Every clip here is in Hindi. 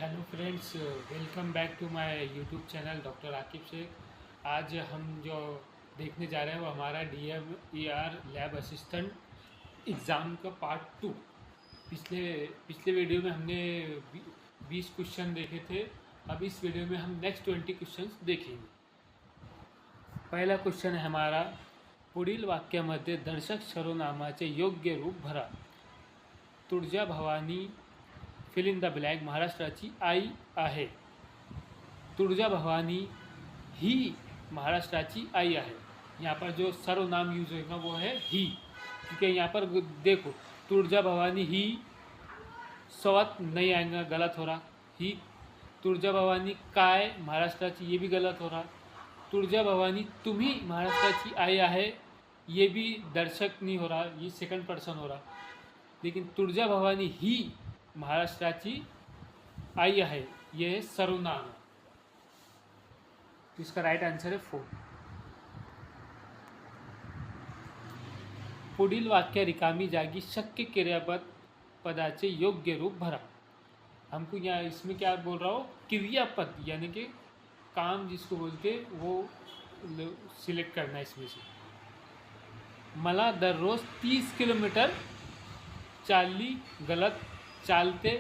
Hello friends, welcome back to my YouTube channel doctor Aaqib Shaikh. आज हम जो देखने जा रहे हैं वो हमारा DMER लैब असिस्टेंट एग्ज़ाम का पार्ट 2। पिछले पिछले वीडियो में हमने 20 क्वेश्चन देखे थे। अब इस वीडियो में हम नेक्स्ट 20 क्वेश्चंस देखेंगे। पहिला क्वेश्चन है हमारा, पुढील वाक्यामध्ये दर्शक सर्वनामाचे योग्य रूप भरा। Tulja Bhavani fill in the blank महाराष्ट्राची आई आहे। तुळजा भवानी ही महाराष्ट्राची आई है। यहाँ पर जो सर्वनाम यूज होगा वो है ही, क्योंकि यहाँ पर देखो तुळजा भवानी ही स्वत नहीं आएगा, गलत हो रहा। ही तुळजा भवानी काय महाराष्ट्राची, ये भी गलत हो रहा। तुळजा भवानी तुम्ही महाराष्ट्राची आई है, ये भी दर्शक नहीं हो रहा, ये सेकंड पर्सन हो रहा। लेकिन तुळजा भवानी ही महाराष्ट्राची आई है, ये सर्वनाम है। तो इसका राइट आंसर है 4। पुढील वाक्य रिकामी जागी शक्य क्रियापद पदाचे योग्य रूप भरा। हमको यहाँ इसमें क्या बोल रहा हो, क्रियापद यानी कि काम जिसको बोलते वो सिलेक्ट करना है इसमें से। मला दररोज 30 किलोमीटर चालली, गलत। चालते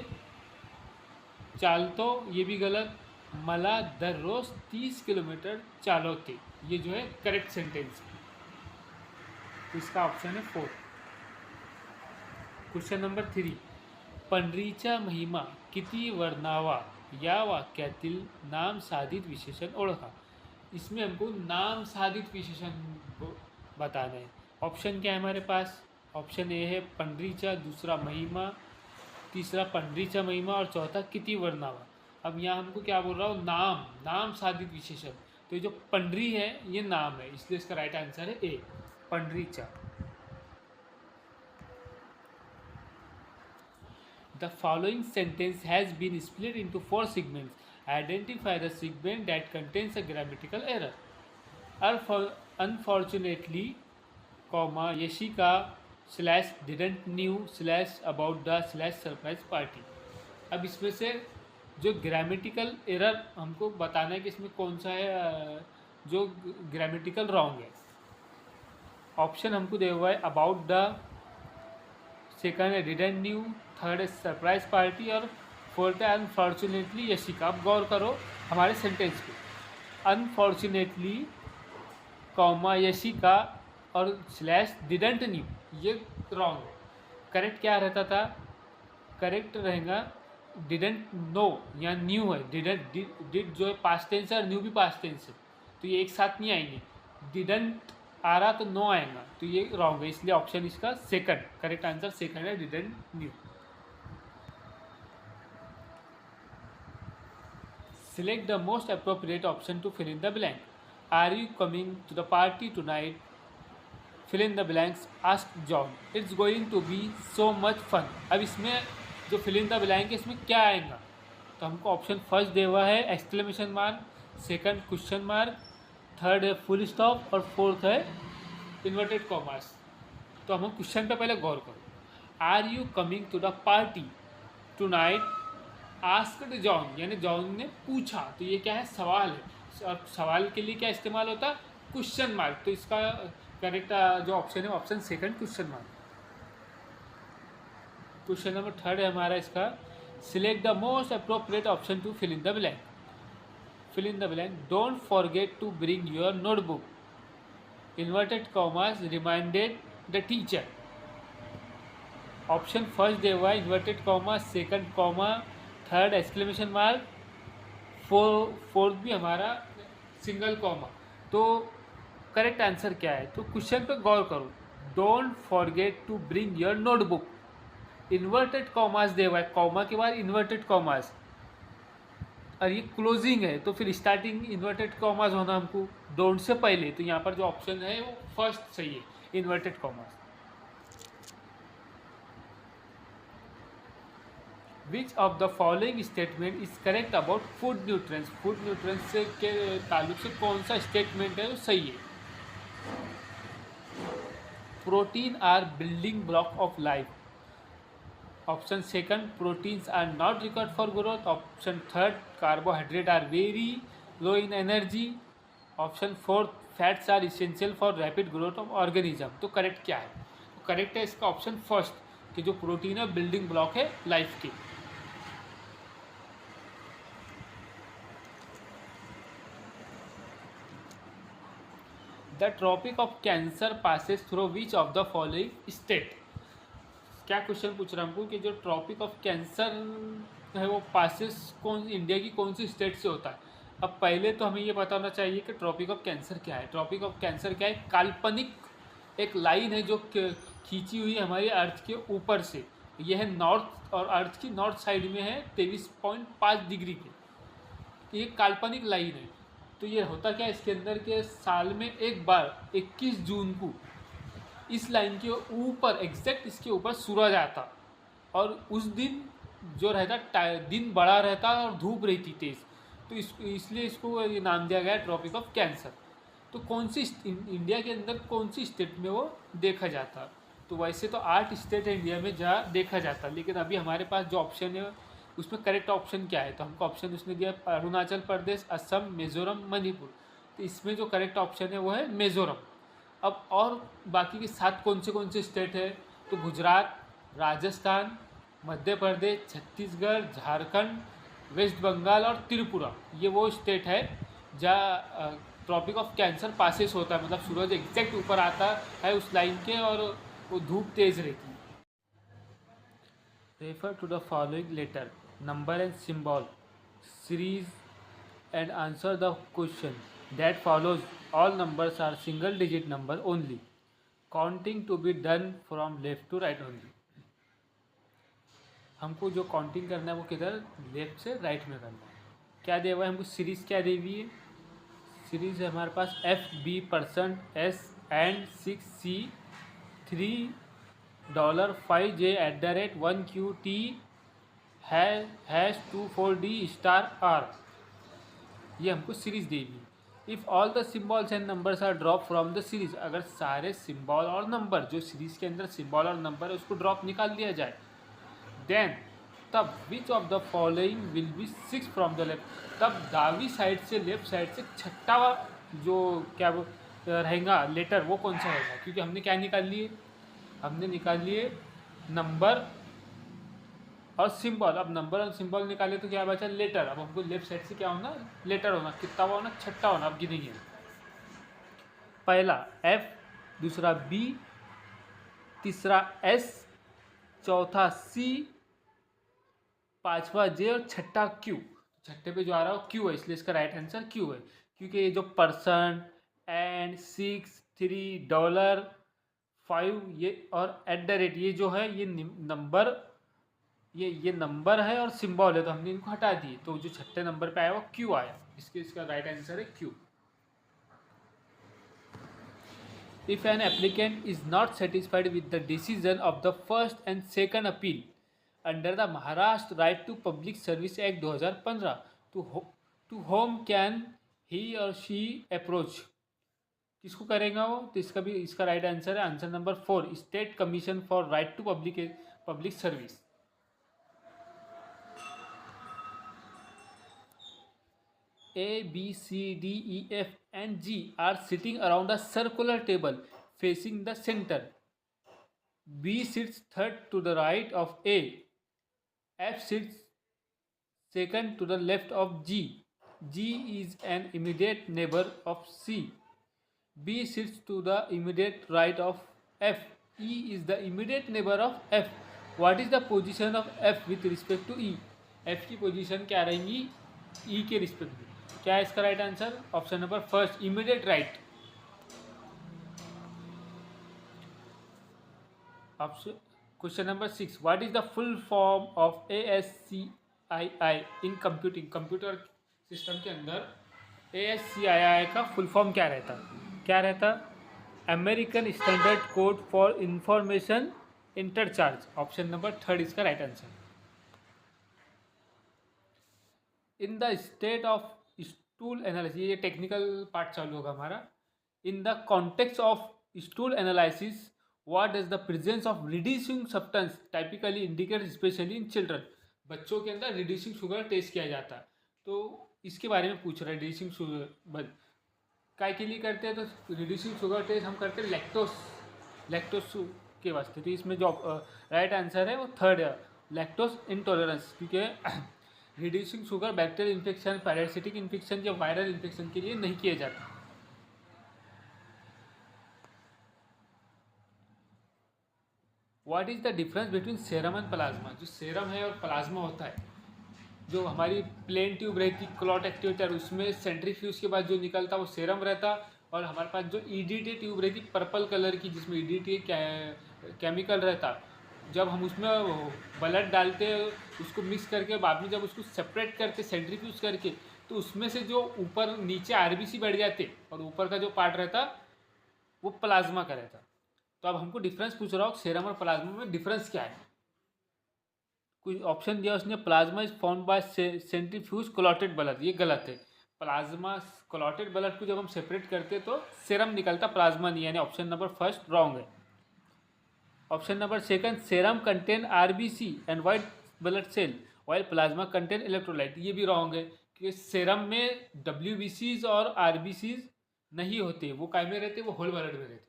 चालतो, ये भी गलत। मला दररोज 30 किलोमीटर चालवते, ये जो है करेक्ट सेंटेंस है। तो इसका ऑप्शन है 4। क्वेश्चन नंबर 3, पंढरीचा महिमा किती वर्णावा या वाक्यातील नाम साधित विशेषण ओळखा। इसमें हमको नाम साधित विशेषण बताना है। ऑप्शन क्या है हमारे पास? ऑप्शन ए है पंढरीचा, दूसरा महिमा, तीसरा पंढरीचा महिमा और चौथा किती वर्णावा। अब यहाँ हमको क्या बोल रहा हूँ, नाम साधित विशेषण। तो ये जो पंढरी है ये नाम है, इसलिए इसका राइट आंसर है ए, पंढरीचा। The following sentence has been split into 4 segments. Identify the segment that contains a grammatical error. Unfortunately, comma, Yashika slash didn't knew slash about the slash surprise party. अब इसमें से जो ग्रामेटिकल एरर हमको बताना है कि इसमें कौन सा है जो ग्रामेटिकल रॉन्ग है। ऑप्शन हमको दिया हुआ है अबाउट द, सेकंड है डिडंट न्यू, थर्ड है सरप्राइज पार्टी और फोर्थ है अनफॉर्चुनेटली यशिका। अब गौर करो हमारे सेंटेंस पे, अनफॉर्चुनेटली कॉमा यशिका और स्लैश डिडंट न्यू, ये रॉन्ग है। करेक्ट क्या रहता था? करेक्ट रहेगा डिडंट नो या न्यू है। डिड जो है पास्ट टेंस है और न्यू भी पास्ट टेंस है, तो ये एक साथ नहीं आएंगे। डिडंट आ रहा तो नो आएगा, तो ये रॉन्ग है। इसलिए ऑप्शन इसका सेकंड, करेक्ट आंसर सेकंड है, didn't knew. Select the most appropriate option to fill in the blank. Are you coming to the party tonight? Fill in the blanks, asked John. It's going to be so much fun. अब इसमें जो fill in the blank है इसमें क्या आएगा? तो हमको ऑप्शन फर्स्ट दिया हुआ है exclamation mark, second question mark, third है फुल स्टॉप और फोर्थ है इन्वर्टेड कॉमर्स। तो हम क्वेश्चन पे पहले गौर करो। Are you coming to the party tonight? Asked John, यानी जॉन ने पूछा, तो ये क्या है? सवाल है। और सवाल के लिए क्या इस्तेमाल होता? Question mark. तो इसका करेक्ट जो ऑप्शन है option second, question mark. Question number third है हमारा इसका, select the most appropriate option to fill in the blank. Fill in the blank, don't forget to bring your notebook, inverted commas, reminded the teacher. Option first दिया हुआ है inverted comma, second comma, third exclamation mark, fourth भी हमारा सिंगल कॉमा। तो करेक्ट आंसर क्या है? तो क्वेश्चन पे गौर करो, don't forget to bring your notebook, inverted commas दिया हुआ है, कॉमा के बाद इन्वर्टेड कॉमास, और ये क्लोजिंग है तो फिर स्टार्टिंग इन्वर्टेड कॉमास होना हमको डोंट से पहले। तो यहाँ पर जो ऑप्शन है वो फर्स्ट सही है, inverted commas. Which of the following statement is correct about food nutrients? Food nutrients से के ताल्लुक से कौन सा स्टेटमेंट है वो सही है? Protein are building block of life. Option second, proteins are not required for growth. Option third, carbohydrate are very low in energy. Option fourth, fats are essential for rapid growth of organism. तो करेक्ट क्या है? तो करेक्ट है इसका ऑप्शन फर्स्ट, कि जो प्रोटीन है बिल्डिंग ब्लॉक है लाइफ की. The tropic of cancer passes through which of the following state. क्या क्वेश्चन पूछ रहा है हमको कि जो ट्रॉपिक ऑफ कैंसर है वो पासेस इंडिया की कौन सी स्टेट से होता है. अब पहले तो हमें ये पता होना चाहिए कि ट्रॉपिक ऑफ कैंसर क्या है. ट्रॉपिक ऑफ कैंसर क्या है? काल्पनिक एक लाइन है जो खींची हुई है हमारी अर्थ के ऊपर से. यह है नॉर्थ, और अर्थ की नॉर्थ साइड में है 23.5 डिग्री पे. ये काल्पनिक लाइन है. तो ये होता क्या है इसके अंदर के साल में एक बार 21 जून को इस लाइन के ऊपर, एग्जैक्ट इसके ऊपर सूरज आता, और उस दिन जो रहता दिन बड़ा रहता और धूप रहती तेज. तो इसलिए इसको ये नाम दिया गया ट्रॉपिक ऑफ कैंसर. तो कौन सी इंडिया के अंदर कौन सी स्टेट में वो देखा जाता? तो वैसे तो 8 स्टेट है इंडिया में जहाँ देखा जाता, लेकिन अभी हमारे पास जो ऑप्शन है उसमें करेक्ट ऑप्शन क्या है? तो हमको ऑप्शन उसने दिया अरुणाचल प्रदेश, असम, मिजोरम, मणिपुर. तो इसमें जो करेक्ट ऑप्शन है वो है मिजोरम. अब और बाकी के 7 कौन से स्टेट है? तो गुजरात, राजस्थान, मध्य प्रदेश, छत्तीसगढ़, झारखंड, वेस्ट बंगाल और त्रिपुरा. ये वो स्टेट है जहाँ ट्रॉपिक ऑफ कैंसर पासेस होता है, मतलब सूरज एग्जैक्ट ऊपर आता है उस लाइन के और वो धूप तेज रहती है. Refer to the following letter, number and symbol series and answer the question that follows. All numbers are single digit number only. Counting to be done from left to right only. हमको जो काउंटिंग करना है वो किधर? लेफ्ट से राइट में करना है. क्या दिया हुआ है हमको? सीरीज़ क्या दी हुई है? सीरीज़ है हमारे पास FB%S and 6C 3$5J@1QT #24D*R. ये हमको सीरीज देगी. If all the symbols and numbers are drop from the series, अगर सारे सिम्बॉल और नंबर जो सीरीज के अंदर सिम्बॉल और नंबर है उसको ड्रॉप निकाल दिया जाए, देन तब विच of the following will be 6 from the left. तब दावी साइड से, लेफ्ट साइड से छठा जो क्या रहेगा लेटर वो कौन सा रहेगा? क्योंकि हमने क्या निकाल लिए? हमने निकाल लिए नंबर और सिंबल. अब नंबर और सिंबल निकाले तो क्या बचा? लेटर. अब हमको लेफ्ट साइड से क्या होना? लेटर होना. कितना होना? छठा होना. अब गिनेंगे. पहला F, दूसरा B, तीसरा S, चौथा C, पांचवा J और छठा Q. छठे पे जो आ रहा है Q है, इसलिए इसका राइट आंसर Q है. क्योंकि ये जो परसेंट एंड 6, 3, $5 ये और @ ये जो है ये नंबर, ये नंबर है और सिंबल है, तो हमने इनको हटा दिए. तो जो छठे नंबर पे आया वो Q आया. इसका राइट आंसर है Q. If an applicant is not satisfied with the decision of the first and second appeal under the Maharashtra right to public service act 2015, to whom can he और शी अप्रोच. किसको करेगा वो? तो इसका राइट आंसर है answer number 4, state commission for right to public service. A, B, C, D, E, F and G are sitting around a circular table facing the center. B sits third to the right of A. F sits second to the left of G. G is an immediate neighbor of C. B sits to the immediate right of F. E is the immediate neighbor of F. What is the position of F with respect to E? F की पोजीशन क्या रहेंगी E के रिस्पेक्ट में? क्या है इसका right answer? Option number first, immediate right. Question number 6, what is the full form of ASCII in computing. Computer system के अंदर ASCII का फुल फॉर्म क्या रहता? American standard code for information interchange. Option number third इसका right answer. In the state of stool analysis, ये टेक्निकल पार्ट चालू होगा हमारा. In the context of stool analysis, what does the presence of reducing substance typically indicate specially in children. बच्चों के अंदर रिड्यूसिंग शुगर टेस्ट किया जाता है, तो इसके बारे में पूछ रहा है। रिड्यूसिंग शुगर काय के लिए करते हैं, तो रिड्यूसिंग शुगर टेस्ट हम करते हैं लैक्टोस के वास्ते। तो इसमें जो राइट आंसर है वो थर्ड है, लैक्टोस इंटॉलरेंस, क्योंकि reducing sugar bacterial infection, parasitic infection या वायरल इन्फेक्शन के लिए नहीं किया जाता। What is the difference between serum and plasma. जो सेरम है और प्लाज्मा होता है, जो हमारी प्लेन ट्यूब रहती क्लॉट एक्टिवेटर, उसमें सेंट्रीफ्यूज के बाद जो निकलता वो सेरम रहता, और हमारे पास जो ईडीटी ट्यूब रहती पर्पल कलर की, जिसमें ईडीटी केमिकल रहता, जब हम उसमें ब्लड डालते उसको मिक्स करके बाद में जब उसको सेपरेट करते सेंट्रीफ्यूज करके, तो उसमें से जो ऊपर नीचे आरबीसी बैठ जाते और ऊपर का जो पार्ट रहता वो प्लाज्मा का रहता। तो अब हमको डिफरेंस पूछ रहा हो सेरम और प्लाज्मा में डिफरेंस क्या है। कुछ ऑप्शन दिया उसने, plasma is formed by centrifuge clotted blood, ये गलत है। प्लाज्मा क्लॉटेड ब्लड को जब हम सेपरेट करते तो सेरम निकलता, प्लाज्मा नहीं, यानी ऑप्शन नंबर फर्स्ट रॉन्ग है। Option number second, serum contain RBC and white blood cell while plasma contain electrolyte, ये भी रॉन्ग है, क्योंकि सेरम में डब्ल्यूबीसीज और आरबीसीज नहीं होते, वो काय में रहते, वो होल ब्लड में रहते,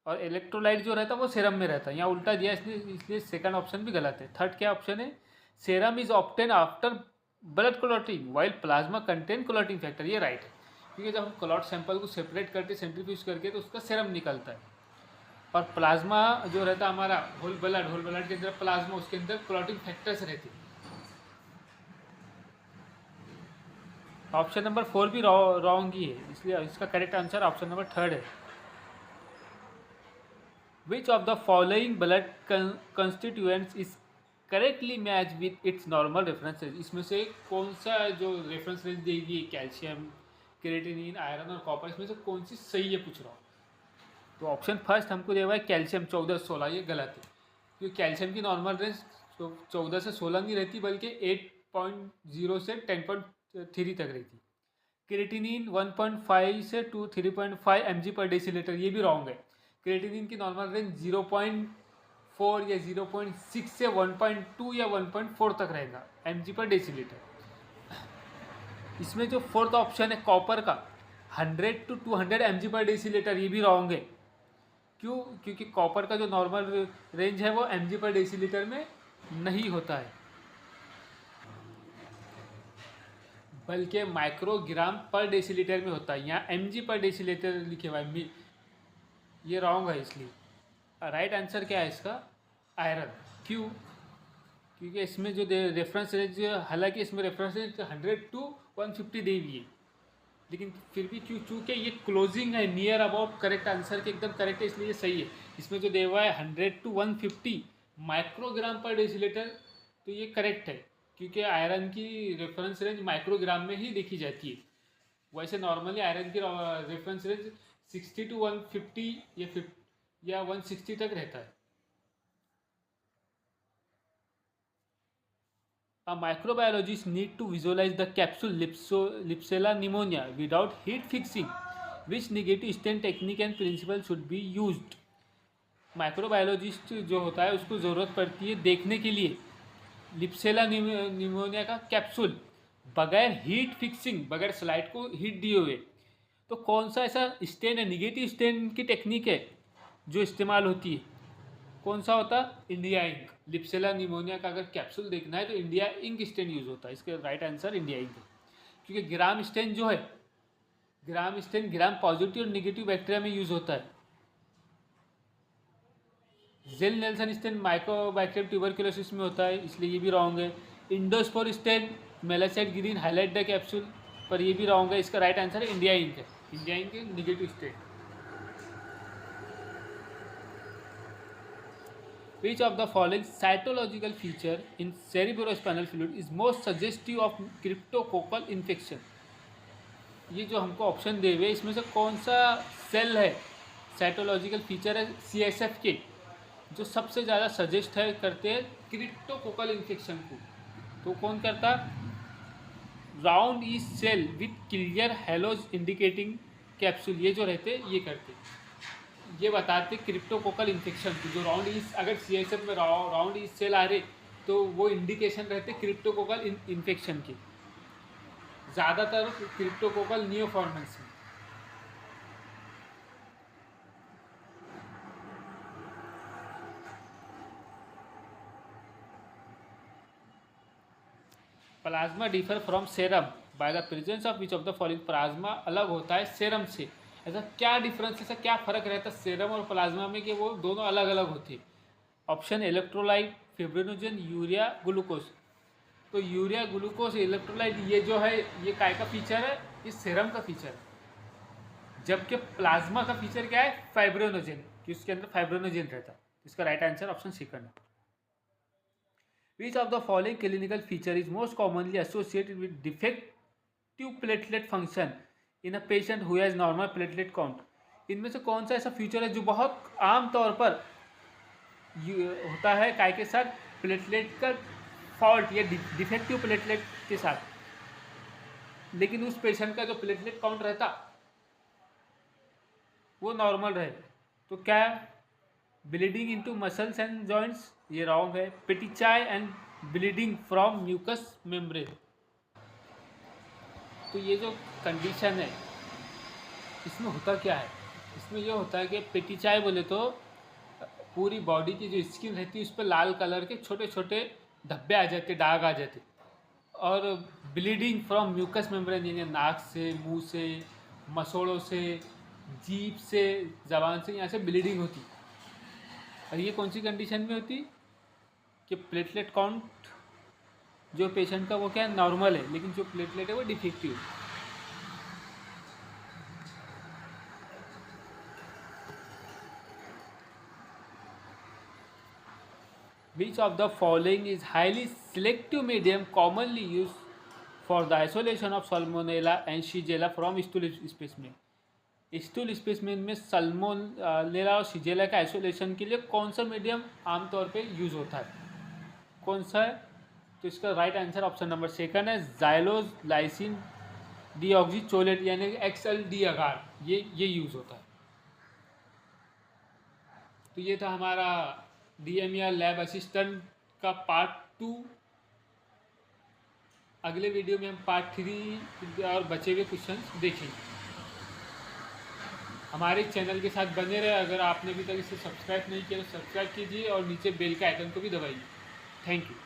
और इलेक्ट्रोलाइट जो रहता है वो सेरम में रहता है। यहाँ उल्टा दिया इसने, इसलिए सेकंड ऑप्शन भी गलत है। थर्ड क्या ऑप्शन है, serum is obtain after blood clotting while plasma contain clotting factor, ये राइट है, क्योंकि जब हम क्लॉट सैंपल को सेपरेट करते सेंट्रीफ्यूज करके तो उसका सेरम निकलता है, और प्लाज्मा जो रहता है हमारा होल ब्लड के अंदर प्लाज्मा, उसके अंदर क्लॉटिंग फैक्टर्स रहते हैं। ऑप्शन नंबर 4 भी रॉन्ग ही है, इसलिए इसका correct answer option number third है। Which of the following blood constituents is correctly matched with its normal references? इसमें से कौन सा जो रेफरेंस रेंज देगी, कैल्शियम, क्रिएटिनिन, आयरन और कॉपर, इसमें से कौन सी सही है पूछ रहा हूँ। तो ऑप्शन फर्स्ट हमको दिया हुआ है कैल्शियम 14-16, ये गलत है, क्योंकि कैल्शियम की नॉर्मल रेंज 14 से 16 नहीं रहती, बल्कि 8.0 से 10.3 तक रहती। क्रिएटिनिन 1.5 से 3.5 mg/dl, ये भी रॉन्ग है। क्रिएटिनिन की नॉर्मल रेंज 0.4 या 0.6 से 1.2 या 1.4 तक रहेगा mg/dl। इसमें जो फोर्थ ऑप्शन है कॉपर का 100 to 200 mg/dl, ये भी रॉन्ग है। क्यों, क्योंकि कॉपर का जो नॉर्मल रेंज है वो mg/dl में नहीं होता है, बल्कि माइक्रोग्राम पर डेसीलीटर में होता है। यहाँ mg/dl लिखे हुआ है, ये रॉन्ग है। इसलिए राइट आंसर क्या है इसका, आयरन। क्यों, क्योंकि इसमें जो रेफरेंस रेंज, हालांकि इसमें रेफरेंस रेंज 100 to 150 दी हुई है, लेकिन फिर भी चूँकि ये क्लोजिंग है, नियर अबाउट करेक्ट आंसर के एकदम करेक्ट है, इसलिए ये सही है। इसमें जो दिया हुआ है 100 to 150 माइक्रोग्राम पर डेसीलीटर, तो ये करेक्ट है, क्योंकि आयरन की रेफरेंस रेंज माइक्रोग्राम में ही देखी जाती है। वैसे नॉर्मली आयरन की रेफरेंस रेंज 60 to 150 या 160 तक रहता है। A microbiologist need to visualize the capsule Lipsella pneumonia without heat fixing. Which negative stain technique and principle should be used? Microbiologist जो होता है उसको ज़रूरत पड़ती है देखने के लिए लिप्सेला निमोनिया का कैप्सूल बगैर हीट फिक्सिंग, बगैर स्लाइड को हीट दिए हुए, तो कौन सा ऐसा स्टेन है, निगेटिव स्टेन की टेक्निक है जो इस्तेमाल होती है, कौन सा होता, इंडिया इंक। लिप्सेला निमोनिया का अगर कैप्सूल देखना है तो इंडिया इंक स्टेन यूज़ होता है, इसका राइट आंसर इंडिया इंक है। क्योंकि ग्राम स्टेन जो है, ग्राम स्टेन ग्राम पॉजिटिव और निगेटिव बैक्टीरिया में यूज़ होता है। Ziehl Neelsen stain mycobacterium tuberculosis में होता है, इसलिए ये भी रॉन्ग है। Endospore stain malachite green highlight the capsule, पर ये भी रॉन्ग है। इसका राइट आंसर है इंडिया इंक है, India ink negative stain. Which of the following cytological feature in cerebrospinal fluid is most suggestive of cryptococcal infection? ये जो हमको ऑप्शन दे हुए इसमें से कौन सा सेल है, साइटोलॉजिकल फीचर है CSF के, जो सबसे ज़्यादा सजेस्ट है करते हैं क्रिप्टोकोकल इन्फेक्शन को, तो कौन करता, round E cell with clear halos indicating capsule, ये जो रहते ये करते। ये बताते क्रिप्टोकोकल इन्फेक्शन की, जो राउंड ईस्ट, अगर CSF में राउंड ईस्ट सेल आ रहे तो वो इंडिकेशन रहते क्रिप्टोकोकल इन्फेक्शन की, ज़्यादातर क्रिप्टोकोकल नियोफॉर्मेंस में। Plasma differ from serum by the presence of which of the following. Plasma अलग होता है सेरम से। ऐसा क्या डिफरेंस, ऐसा क्या फ़र्क रहता है सेरम और प्लाज्मा में कि वो दोनों अलग अलग होते? Option electrolyte, fibrinogen, urea, glucose. तो यूरिया, ग्लूकोज, इलेक्ट्रोलाइट, ये जो है ये काय का फीचर है? ये सेरम का फीचर है। जबकि प्लाज्मा का फीचर क्या है? फाइब्रिनोजन, कि उसके अंदर फाइब्रिनोजन रहता है। इसका राइट आंसर ऑप्शन सेकंड है। Which of the following clinical feature is most commonly associated with defective platelet function in a patient who has normal platelet count? इनमें से कौन सा ऐसा फीचर है जो बहुत आम तौर पर होता है काय के साथ? प्लेटलेट का फॉल्ट या डिफेक्टिव प्लेटलेट के साथ, लेकिन उस पेशेंट का जो प्लेटलेट काउंट रहता वो नॉर्मल रहे। तो क्या? Bleeding into muscles and joints, ये रॉन्ग है। Petechiae and bleeding from mucous membrane. तो ये जो कंडीशन है इसमें होता क्या है? इसमें ये होता है कि पेटिचाई बोले तो पूरी बॉडी की जो स्किन रहती है उस पर लाल कलर के छोटे छोटे धब्बे आ जाते, दाग आ जाते। और ब्लीडिंग फ्रॉम म्यूकस मेम्ब्रेन, यानी नाक से, मुंह से, मसोड़ों से, जीभ से, जबान से, यहाँ से ब्लीडिंग होती। और ये कौन सी कंडीशन में होती? कि प्लेटलेट काउंट जो पेशेंट का वो क्या है? नॉर्मल है, लेकिन जो प्लेटलेट है वो डिफेक्टिव है। Which of the following is highly selective medium commonly used for the isolation of Salmonella and Shigella from stool specimen? Stool specimen में सल्मोनेला और शिजेला का आइसोलेशन के लिए कौन सा मीडियम आमतौर पे यूज़ होता है? कौन सा है? तो इसका right answer option number second है, जाइलोज लाइसिन डीऑक्सीचोलेट, यानी XLD अगार, ये यूज़ होता है। तो ये था हमारा DMER लैब असिस्टेंट का पार्ट 2। अगले वीडियो में हम पार्ट 3 और बचे हुए क्वेश्चंस देखेंगे। हमारे चैनल के साथ बने रहे। अगर आपने अभी तक इसे सब्सक्राइब नहीं किया तो सब्सक्राइब कीजिए और नीचे बेल के आइकन को भी दबाइए। Thank you.